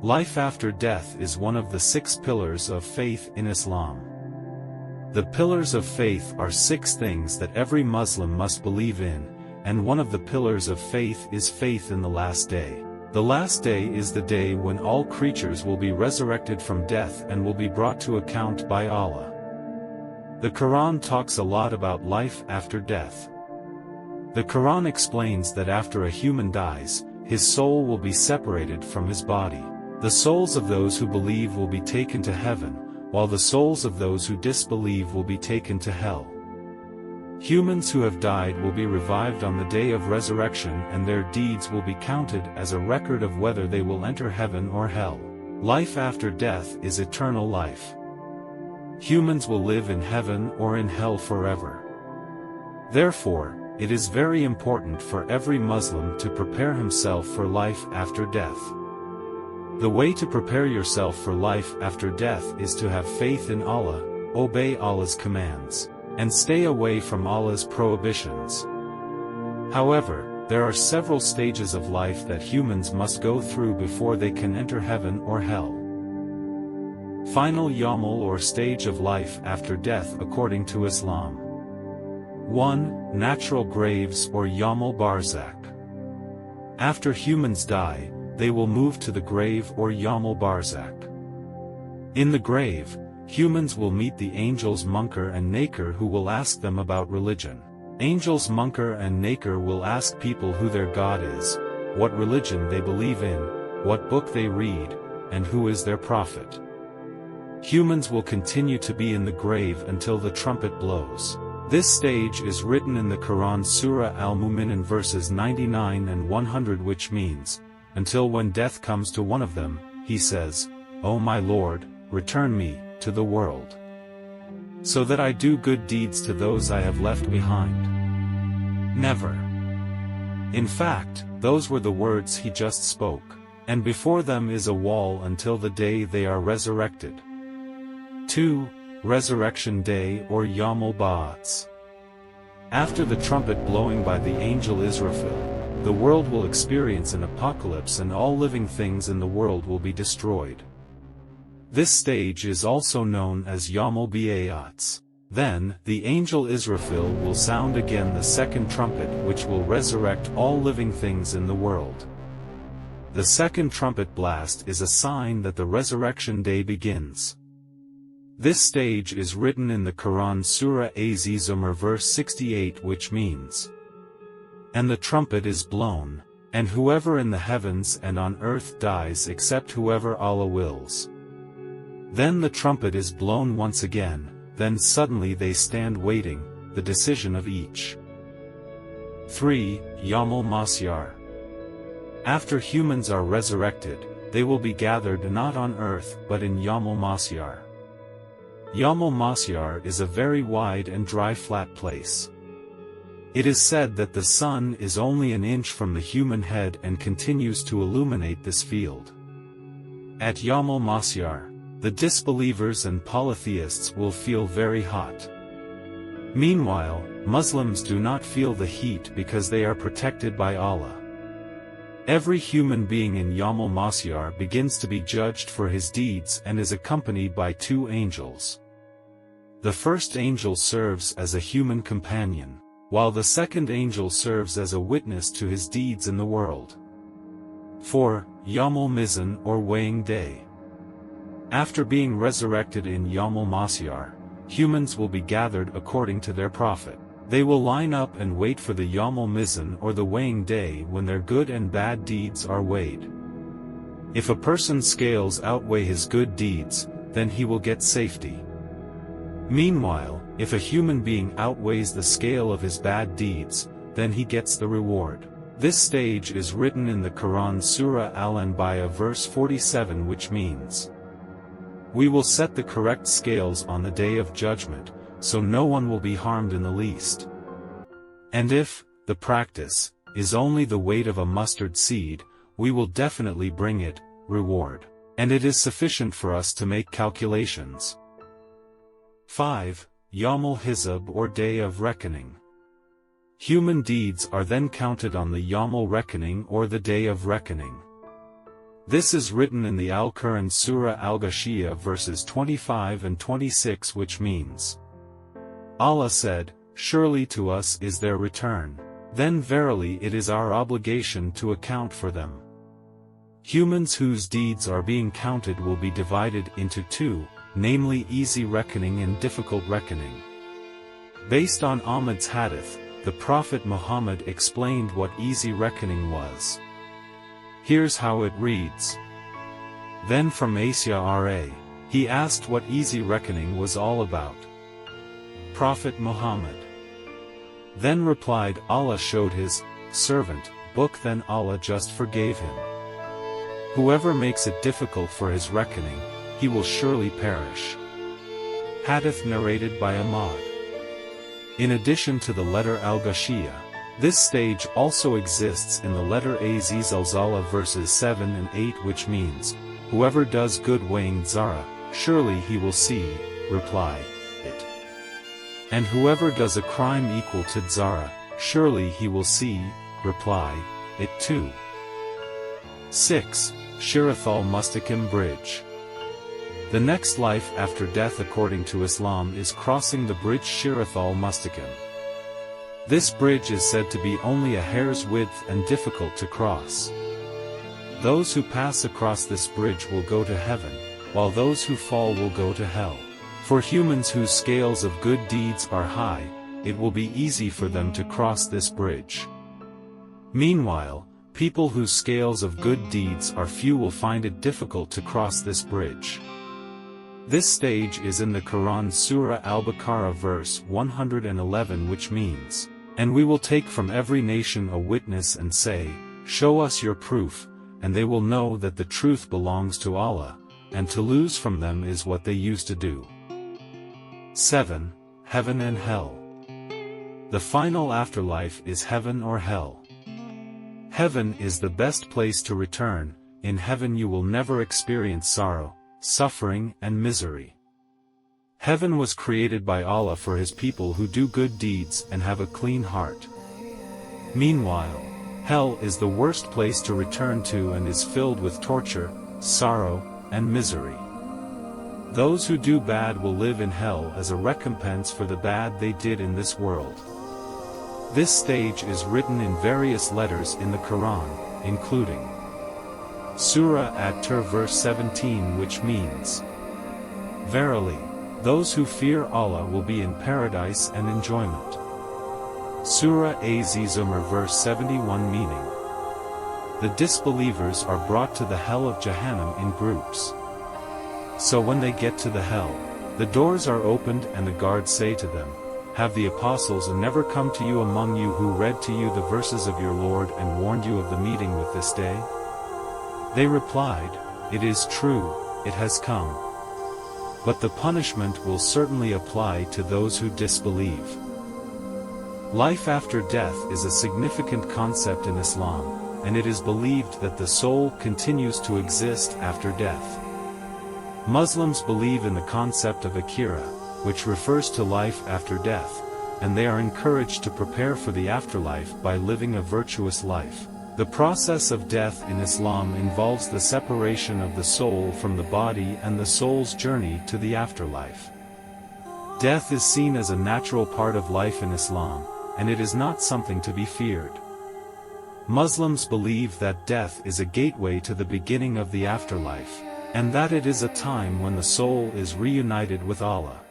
Life after death is one of the 6 pillars of faith in Islam. The pillars of faith are 6 things that every Muslim must believe in, and one of the pillars of faith is faith in the last day. The last day is the day when all creatures will be resurrected from death and will be brought to account by Allah. The Qur'an talks a lot about life after death. The Qur'an explains that after a human dies, his soul will be separated from his body. The souls of those who believe will be taken to heaven, while the souls of those who disbelieve will be taken to hell. Humans who have died will be revived on the day of resurrection, and their deeds will be counted as a record of whether they will enter heaven or hell. Life after death is eternal life. Humans will live in heaven or in hell forever. Therefore, it is very important for every Muslim to prepare himself for life after death. The way to prepare yourself for life after death is to have faith in Allah, obey Allah's commands, and stay away from Allah's prohibitions. However, there are several stages of life that humans must go through before they can enter heaven or hell. Final yamal or stage of life after death according to Islam. 1. Natural graves or yamal barzakh. After humans die, they will move to the grave or yamal barzakh. In the grave, humans will meet the angels Munkar and Nakir, who will ask them about religion. Angels Munkar and Nakir will ask people who their God is, what religion they believe in, what book they read, and who is their prophet. Humans will continue to be in the grave until the trumpet blows. This stage is written in the Quran Surah Al-Mu'minun verses 99 and 100, which means, until when death comes to one of them, he says, "O my Lord, return me to the world, so that I do good deeds to those I have left behind." Never. In fact, those were the words he just spoke. And before them is a wall until the day they are resurrected. 2. Resurrection Day or Yawmul Ba'ath. After the trumpet blowing by the angel Israfil, the world will experience an apocalypse and all living things in the world will be destroyed. This stage is also known as Yawmul Ba'ath. Then, the angel Israfil will sound again the second trumpet, which will resurrect all living things in the world. The second trumpet blast is a sign that the resurrection day begins. This stage is written in the Quran Surah Az-Zumar verse 68, which means, "And the trumpet is blown, and whoever in the heavens and on earth dies except whoever Allah wills. Then the trumpet is blown once again, then suddenly they stand waiting, the decision of each." 3. Yawmul Masyar. After humans are resurrected, they will be gathered not on earth but in Yawmul Masyar. Yawmul Masyar is a very wide and dry flat place. It is said that the sun is only an inch from the human head and continues to illuminate this field. At Yawmul Masyar, the disbelievers and polytheists will feel very hot. Meanwhile, Muslims do not feel the heat because they are protected by Allah. Every human being in Yawmul Masyar begins to be judged for his deeds and is accompanied by 2 angels. The first angel serves as a human companion, while the second angel serves as a witness to his deeds in the world. 4. Yawmul Mizan or Weighing Day. After being resurrected in Yawmul Masyar, humans will be gathered according to their prophet. They will line up and wait for the Yawmul Mizan or the weighing day, when their good and bad deeds are weighed. If a person's scales outweigh his good deeds, then he will get safety. Meanwhile, if a human being outweighs the scale of his bad deeds, then he gets the reward. This stage is written in the Quran Surah Al-Anbiya verse 47, which means, "We will set the correct scales on the day of judgment, so no one will be harmed in the least. And if the practice is only the weight of a mustard seed, we will definitely bring it reward, and it is sufficient for us to make calculations." 5. Yawmul Hisab or Day of Reckoning. Human deeds are then counted on the Yawmul Reckoning or the Day of Reckoning. This is written in the Al-Qur'an Surah Al-Ghashiyah verses 25 and 26, which means, Allah said, surely to us is their return. Then verily it is our obligation to account for them. Humans whose deeds are being counted will be divided into two, namely easy reckoning and difficult reckoning. Based on Ahmad's hadith, the Prophet Muhammad explained what easy reckoning was. Here's how it reads. Then from Asia R.A., he asked what easy reckoning was all about. Prophet Muhammad then replied, Allah showed his servant book, then Allah just forgave him. Whoever makes it difficult for his reckoning, he will surely perish. Hadith narrated by Ahmad. In addition to the letter Al-Ghashiyah, this stage also exists in the letter Az-Zalzala verses 7 and 8, which means, whoever does good weighing Zara, surely he will see, reply, it. And whoever does a crime equal to Zara, surely he will see, reply, it too. 6. Shirathal Mustaqim Bridge. The next life after death according to Islam is crossing the bridge Shirathal Mustaqim. This bridge is said to be only a hair's width and difficult to cross. Those who pass across this bridge will go to heaven, while those who fall will go to hell. For humans whose scales of good deeds are high, it will be easy for them to cross this bridge. Meanwhile, people whose scales of good deeds are few will find it difficult to cross this bridge. This stage is in the Qur'an Surah Al-Baqarah verse 111, which means, and we will take from every nation a witness and say, show us your proof, and they will know that the truth belongs to Allah, and to lose from them is what they used to do. 7. Heaven and Hell. The final afterlife is heaven or hell. Heaven is the best place to return. In heaven you will never experience sorrow, suffering and misery. Heaven was created by Allah for His people who do good deeds and have a clean heart. Meanwhile, hell is the worst place to return to and is filled with torture, sorrow, and misery. Those who do bad will live in hell as a recompense for the bad they did in this world. This stage is written in various letters in the Quran, including Surah At-Tur verse 17, which means, verily, those who fear Allah will be in paradise and enjoyment. Surah Az-Zumar verse 71, meaning, the disbelievers are brought to the hell of Jahannam in groups. So when they get to the hell, the doors are opened and the guards say to them, have the apostles never come to you among you who read to you the verses of your Lord and warned you of the meeting with this day? They replied, it is true, it has come. But the punishment will certainly apply to those who disbelieve. Life after death is a significant concept in Islam, and it is believed that the soul continues to exist after death. Muslims believe in the concept of akhirah, which refers to life after death, and they are encouraged to prepare for the afterlife by living a virtuous life. The process of death in Islam involves the separation of the soul from the body and the soul's journey to the afterlife. Death is seen as a natural part of life in Islam, and it is not something to be feared. Muslims believe that death is a gateway to the beginning of the afterlife, and that it is a time when the soul is reunited with Allah.